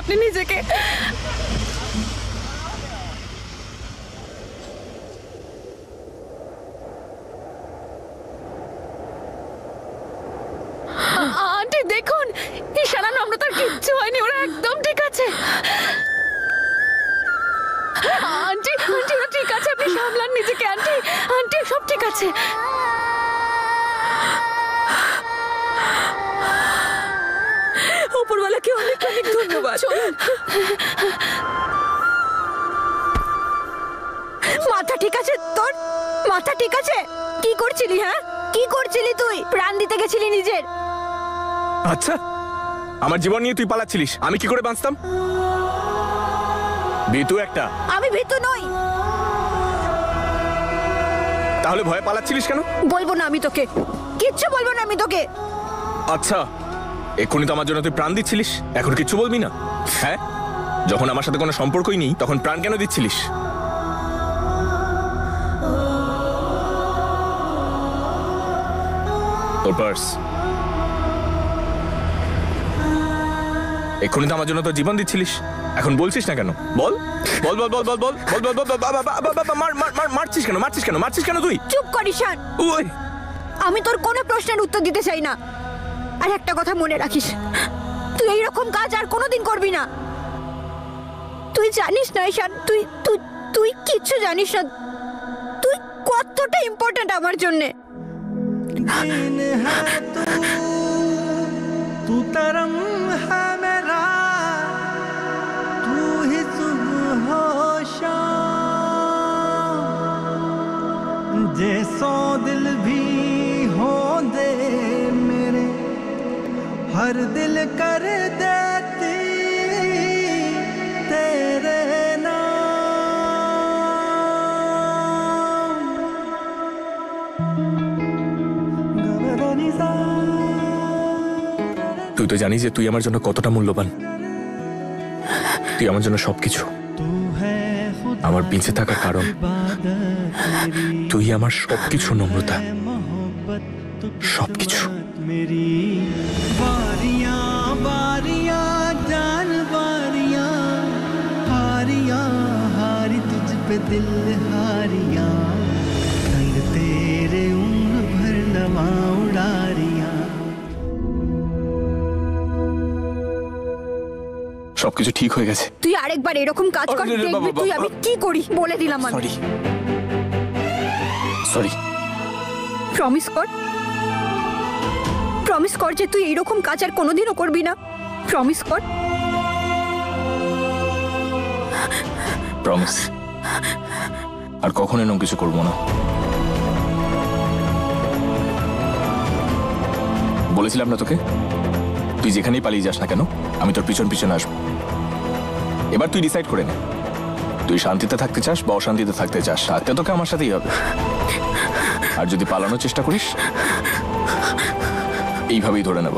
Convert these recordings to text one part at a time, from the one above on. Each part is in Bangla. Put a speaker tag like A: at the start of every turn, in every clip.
A: আপনি নিজেকে? আন্টি দেখুন, ঈশান আর নম্রতার কিচ্ছু হয়নি, ওরা একদম ঠিক আছে। আন্টি আন্টি ওরা ঠিক আছে, আপনি সামলান নিজেকে। আন্টি আন্টি সব ঠিক আছে। উপরওয়ালাকে অনেক অনেক ধন্যবাদ। মাথা ঠিক আছে তোর? মাথা ঠিক আছে? কি করছিলি? হ্যাঁ কি করছিলি তুই? প্রাণ দিতে গেছিলি নিজের?
B: আচ্ছা, আমার জীবন নিয়ে তুই পালাচ্ছিলিস, আমি কি করে বাঁচতাম? ভীতু একটা।
A: আমি ভীতু নই।
B: তাহলে ভয়ে পালাচ্ছিলিস কেন?
A: বলবো না আমি তোকে, কিচ্ছু বলবো না আমি তোকে।
B: আচ্ছা, এক্ষুনি তো আমার জন্য তুই প্রাণ দিচ্ছিলিস, এখন কিচ্ছু বলবি না? হ্যাঁ, যখন আমার সাথে কোনো সম্পর্কই নেই তখন প্রাণ কেন দিচ্ছিলিস? তোর পার্স। এক্ষুনি তো আমার জন্য তোর জীবন দিচ্ছিলিস, এখন বলছিস না কেন? বল বল বল বল বল বল বল বল বল মারছিস কেন? মারছিস কেন? মারছিস কেন তুই?
A: চুপ কর ঈশান,
B: ওই
A: আমি তোর কোনো প্রশ্নের উত্তর দিতে চাই না। আর একটা কথা মনে রাখিস, তুই এইরকম কাজ আর কোনোদিন করবি না। তুই জানিস না ঈশান, তুই তুই তুই কিচ্ছু জানিস না, তুই কতটা ইম্পর্ট্যান্ট আমার জন্যে।
C: तू तरंग है मेरा, तू ही सुबह हो शाम, जैसो दिल भी हो दे मेरे, हर दिल कर देती तेरे नाम। गबरनिसा
B: তুই তো জানিস যে তুই আমার জন্য কতটা মূল্যবান। তুই আমার জন্য সবকিছু, আমার বেঁচে থাকার কারণ। তুই আমার সবকিছু নম্রতা, সবকিছু।
C: मेरी बारियां बारियां जान बारियां, हारियां हारी तुझ पे दिल हारियां, संग तेरे उम्र भर लवा उड़ारियां।
B: সবকিছু ঠিক হয়ে গেছে।
A: তুই আরেকবার এরকম কাজ কর, দেখবি তুই আমি কি করি। বলে দিলাম আমি।
B: Sorry sorry.
A: প্রমিস কর, প্রমিস কর যে তুই এইরকম কাজ আর কোনোদিনও করবি না। প্রমিস কর।
B: প্রমিস, আর কখনো এরকম কিছু করবো না। বলেছিলাম না তোকে, তুই যেখানেই পালিয়ে যাস না কেন আমি তোর পিছন পিছন আসবো। এবার তুই ডিসাইড করে নে, তুই শান্তিতে থাকতে চাস বা অশান্তিতে থাকতে চাস, থাকতে তোকে আমার সাথেই হবে। আর যদি পালানোর চেষ্টা করিস এইভাবেই ধরে নেব।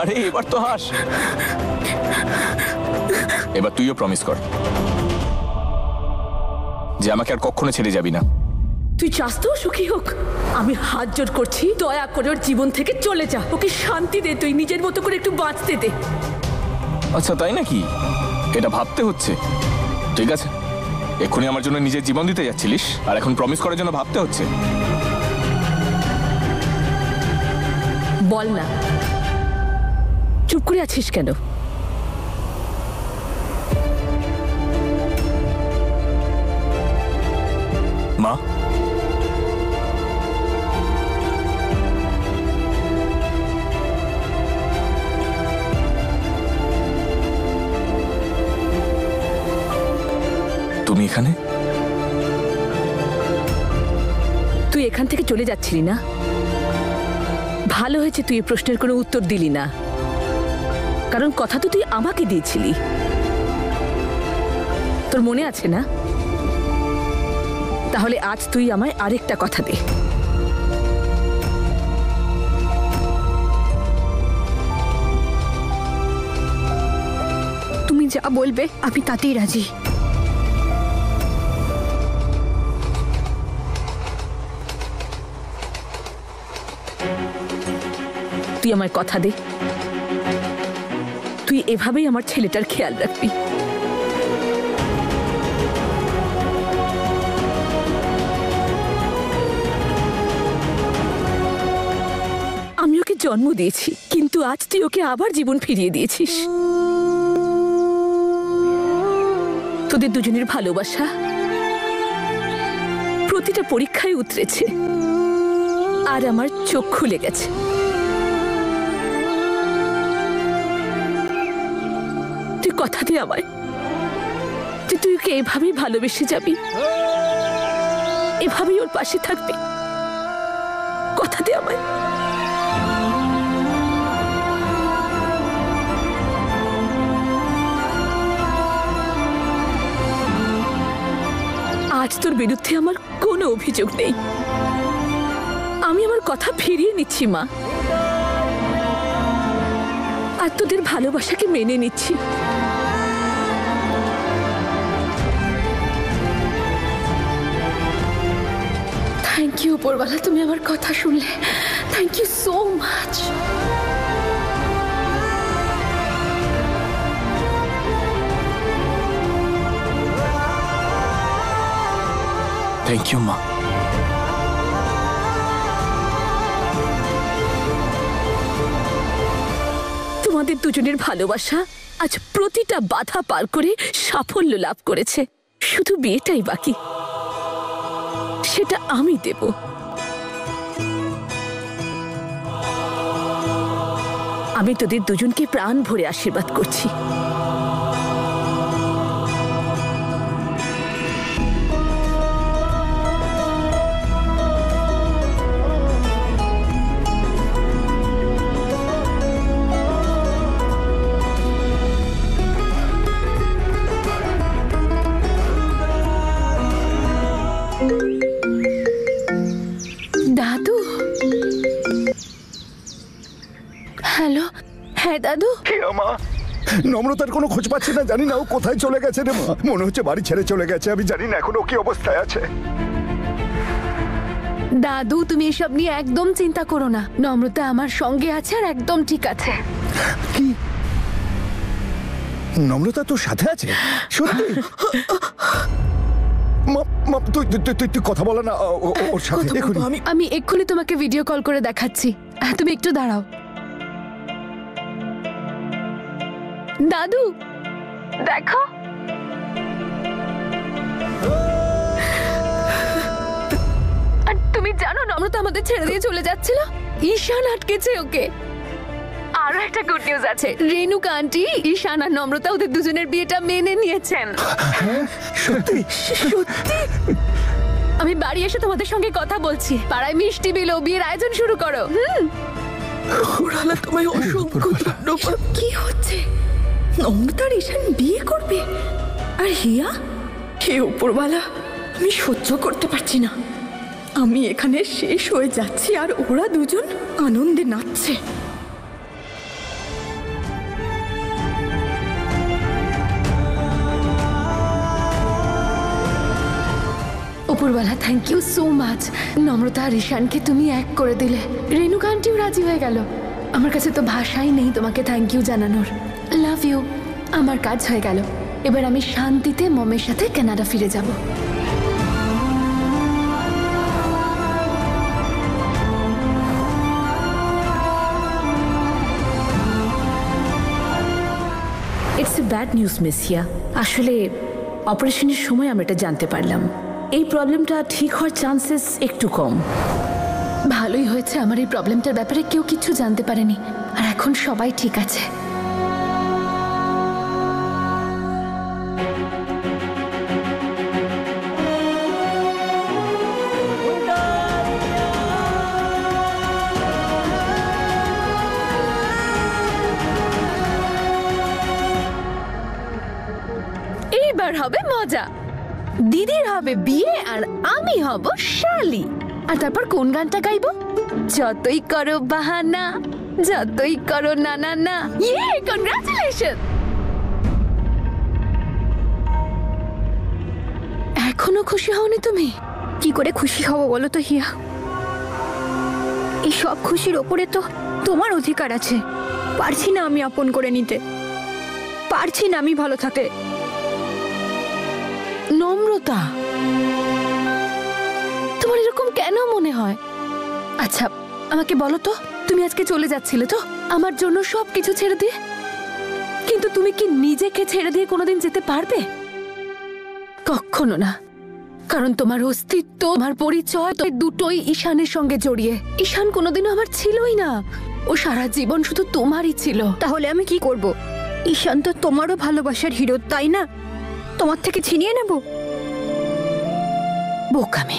B: আরে এবার তো হাস, এবার তুইও প্রমিস কর যে আমাকে আর কখনো ছেড়ে যাবি না।
D: তুই চাস তো সুখী হোক? আমি হাত জোর করছি, দয়া করে ওর জীবন থেকে চলে যা, ওকে শান্তি দে, তুই নিজের মতো করে একটু বাঁচতে দে।
B: আচ্ছা তাই নাকি? এটা ভাবতে হচ্ছে। ঠিক আছে, এক্ষুনি আমার জন্য নিজের জীবন দিতে যাচ্ছিলিস আর এখন প্রমিস করার জন্য ভাবতে হচ্ছে।
D: বল না, চুপ করে আছিস কেন?
B: মা, তুমি এখানে?
D: তুই এখান থেকে চলে যাচ্ছিলি না? ভালো হয়েছে তুই এই প্রশ্নের কোনো উত্তর দিলি না, কারণ কথা তো তুই আমাকে দিয়েছিলি। তোর মনে আছে না? তাহলে আজ তুই আমায় আরেকটা কথা দে।
A: তুমি যা বলবে আমি তাতেই রাজি।
D: তুই আমায় কথা দে। তুই এভাবেই আমার ছেলেটার খেয়াল রাখবি। আমি ওকে জন্ম দিয়েছি, কিন্তু আজ তুই ওকে আবার জীবন ফিরিয়ে দিয়েছিস। তোদের দুজনের ভালোবাসা প্রতিটা পরীক্ষায় উতরেছে, আর আমার চোখ খুলে গেছে। তুই কথা দে আমায়, তুই ওকে এভাবেই ভালোবেসে যাবি, এভাবেই ওর পাশে থাকবি। কথা দে আমায়। আজ তোর বিরুদ্ধে আমার কোনো অভিযোগ নেই। আমি আমার কথা ফিরিয়ে নিচ্ছি মা, আর তোদের ভালোবাসাকে মেনে নিচ্ছি। থ্যাংক ইউ উপরওয়ালা, তুমি আমার কথা শুনলে। Thank you so much.
B: Thank you মা।
D: তোমাদের দুজনের ভালোবাসা আজ প্রতিটা বাধা পার করে সাফল্য লাভ করেছে। শুধু বিয়েটাই বাকি, সেটা আমি দেব। আমি তোদের দুজনকে প্রাণ ভরে আশীর্বাদ করছি। দাদু, হ্যালো। হ্যাঁ দাদু।
E: মা, নম্রতার কোনো খোঁজ পাচ্ছি না, জানি না ও কোথায় চলে গেছে রে মা। মনে হচ্ছে বাড়ি ছেড়ে চলে গেছে। আমি জানি না এখন ও কি অবস্থায় আছে।
F: দাদু, তুমি এসব নিয়ে একদম চিন্তা করো না। নম্রতা আমার সঙ্গে আছে আর একদম ঠিক আছে।
E: কি নম্রতা তোর সাথে আছে? সত্যি? মা, তুই কথা বলা না ওর সাথে এখনই।
F: আমি এক্ষুনি তোমাকে ভিডিও কল করে দেখাচ্ছি। তুমি একটু দাঁড়াও। দাদু দেখো, আর তুমি জানো নম্রতা আমাদের ছেড়ে দিয়ে চলে যাচ্ছিল। ঈশান আটকেছে ওকে। আরো একটা গুড নিউজ আছে, রেণুকা আন্টি, ঈশান আর নম্রতা ওদের দুজনের বিয়েটা মেনে নিয়েছেন।
E: সত্যি?
F: সত্যি? আমি বাড়ি এসে তোমাদের সঙ্গে কথা বলছি। পাড়ায় মিষ্টি বিলো, বিয়ের আয়োজন শুরু করো।
D: তোমায় অসংখ্য ধন্যবাদ।
F: কি হচ্ছে?
A: নম্রতা আর ঈশান বিয়ে করবে, আর হিয়া? হে উপরওয়ালা, আমি সহ্য করতে পারছি না। আমি এখানে শেষ হয়ে যাচ্ছি আর ওরা দুজন আনন্দে নাচছে।
F: উপরওয়ালা, থ্যাংক ইউ সো মাচ। নম্রতা আর ঈশানকে তুমি এক করে দিলে। রেণুকা আন্টিও রাজি হয়ে গেল। আমার কাছে তো ভাষাই নেই তোমাকে থ্যাংক ইউ জানানোর। Love you. আমার কাজ হয়ে গেল। এবার আমি শান্তিতে মমের সাথে কানাডা ফিরে যাব।
D: It's a bad news miss Hiya. আসলে অপারেশনের সময় আমরা এটা জানতে পারলাম। এই প্রবলেমটা ঠিক হওয়ার চান্সেস একটু কম।
F: ভালোই হয়েছে, আমার এই প্রবলেমটার ব্যাপারে কেউ কিছু জানতে পারেনি, আর এখন সবাই ঠিক আছে। এইবার হবে মজা। দিদির হবে বিয়ে আর আমি হব শালি। আর তারপর কোন গানটা গাইবো? যতই করো বাহানা, যতই করো না না না। ইয়ে, কংগ্রাচুলেশন। এখনো খুশি হওনি তুমি?
A: কি করে খুশি হব বলো তো হিয়া? এই সব খুশির ওপরে তো তোমার অধিকার আছে। পারছি না আমি আপন করে নিতে। পারছি না আমি ভালো থাকতে।
F: নম্রতা, তোমার এরকম কেন মনে হয়? আচ্ছা আমাকে বলো তো, তুমি আজকে চলে যাচ্ছিলে তো আমার জন্য সবকিছু ছেড়ে দিয়ে, কিন্তু তুমি কি নিজেকে ছেড়ে দিয়ে কোনোদিন যেতে পারবে? কখনো না। কারণ তোমার অস্তিত্ব, তোমার পরিচয় তো দুটোই ঈশানের সঙ্গে জড়িয়ে। ঈশান কোনোদিনও আমার ছিলই না, ও সারা জীবন শুধু তোমারই ছিল।
A: তাহলে আমি কি করব? ঈশান তো তোমারও ভালোবাসার হিরো, তাই না? তোমার থেকে ছিনিয়ে নেব?
F: বোকামে।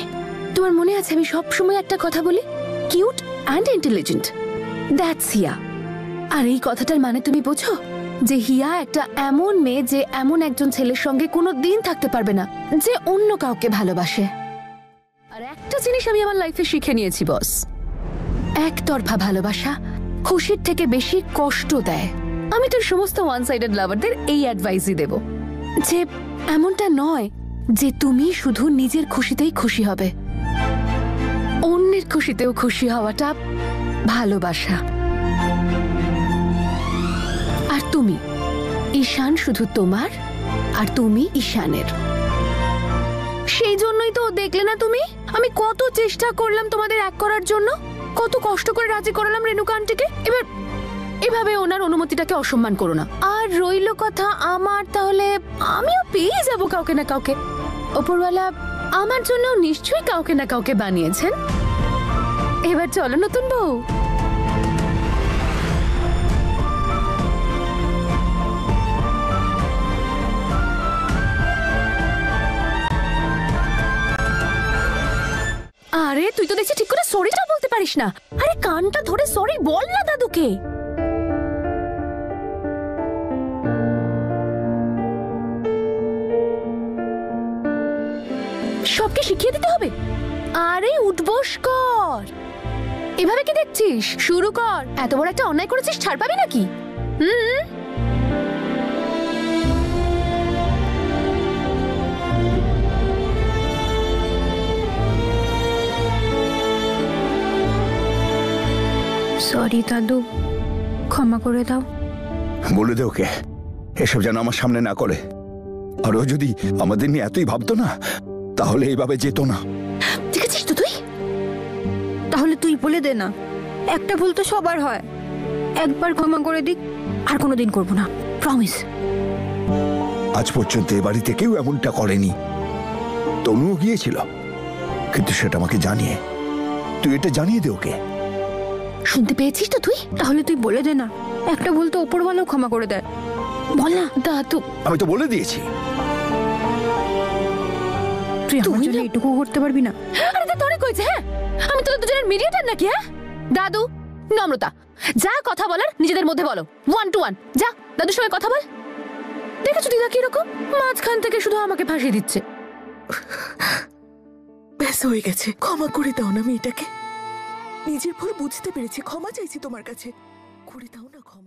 F: তোমার মনে আছে আমি সব সময় একটা কথা বলি, কিউট অ্যান্ড ইন্টেলিজেন্ট, দ্যাটস হিয়া। আর এই কথাটার মানে তুমি বোঝো যে হিয়া একটা এমন মেয়ে যে এমন একজন ছেলের সঙ্গে কোনো দিন থাকতে পারবে না যে অন্য কাউকে ভালোবাসে। আর একটা জিনিস আমি আমার লাইফে শিখে নিয়েছি বস, একতরফা ভালোবাসা খুশির থেকে বেশি কষ্ট দেয়। আমি তোর সমস্ত ওয়ান সাইডেড লাভারদের এই অ্যাডভাইসই দেব যে এমনটা নয় যে তুমি শুধু নিজের খুশিতেই খুশি হবে, অন্যের খুশিতেও খুশি হওয়াটা ভালোবাসা। আর তুমি, ঈশান শুধু তোমার আর তুমি ঈশানের। সেই জন্যই তো দেখলে না তুমি, আমি কত চেষ্টা করলাম তোমাদের এক করার জন্য, কত কষ্ট করে রাজি করালাম রেণুকা আন্টিকে। এবার এভাবে ওনার অনুমতিটাকে অসম্মান করো না। আর রইল কথা আমার, তাহলে আমিও পেয়ে যাব কাউকে না কাউকে। ওপরওয়ালা আমার জন্য নিশ্চয়ই কাউকে না কাউকে বানিয়েছেন। এবার চলো নতুন বউ। আরে তুই তো দেখছি ঠিক করে সরিটা বলতে পারিস না। আরে কানটা ধরে সরি বল না দাদুকে। সবকে শিখিয়ে দিতে হবে? আরে উঠবোস কর, এভাবে কি দেখছিস? শুরু কর। এত বড় একটা অন্যায় করেছিস, ছাড় পাবি নাকি?
A: সরি দাদু, ক্ষমা করে দাও।
E: বলে দে ওকে এসব যেন আমার সামনে না করে। আর ও যদি আমাদের নিয়ে এতই ভাবতো না তাহলে এইভাবে যেত না।
F: ঠিক আছিস তো তুই?
A: তাহলে তুই বলে দে না, একটা ভুল তো সবার হয়। একবার ক্ষমা করে দিক, আর কোনোদিন করব না, প্রমিস।
E: আজ পর্যন্ত এ বাড়িতে কেউ এমনটা করেনি। তনুও গিয়েছিল, কিন্তু সেটা আমাকে জানিয়ে, তুই এটা জানিয়ে দে ওকে।
F: শুনতে পেয়েছিস তো তুই?
A: তাহলে তুই বলে দে না, একটা ভুল তো ওপরওয়ালাও ক্ষমা করে দেয়। বল না।
F: দাদু,
E: আমি তো বলে দিয়েছি।
A: তুই আমার
F: তুই
A: জন্য
F: না-
A: এটুকু করতে পারবি না?
F: আরে তো অনেক হয়েছে। হ্যাঁ, আমি তো দুজনের মিডিয়েটর নাকি? হ্যাঁ দাদু, নম্রতা, যা কথা বলার নিজেদের মধ্যে বলো, 1 to 1। যা দাদুর সঙ্গে কথা বল। দেখেছো দিদা কিরকম মাঝখান থেকে শুধু আমাকে ফাঁসিয়ে দিচ্ছে।
G: ব্যাস হয়ে গেছে, ক্ষমা করে দাও না মেয়েটাকে। নিজের ভুল বুঝতে পেরেছি, ক্ষমা চাইছি তোমার কাছে, করে দাও না ক্ষমা।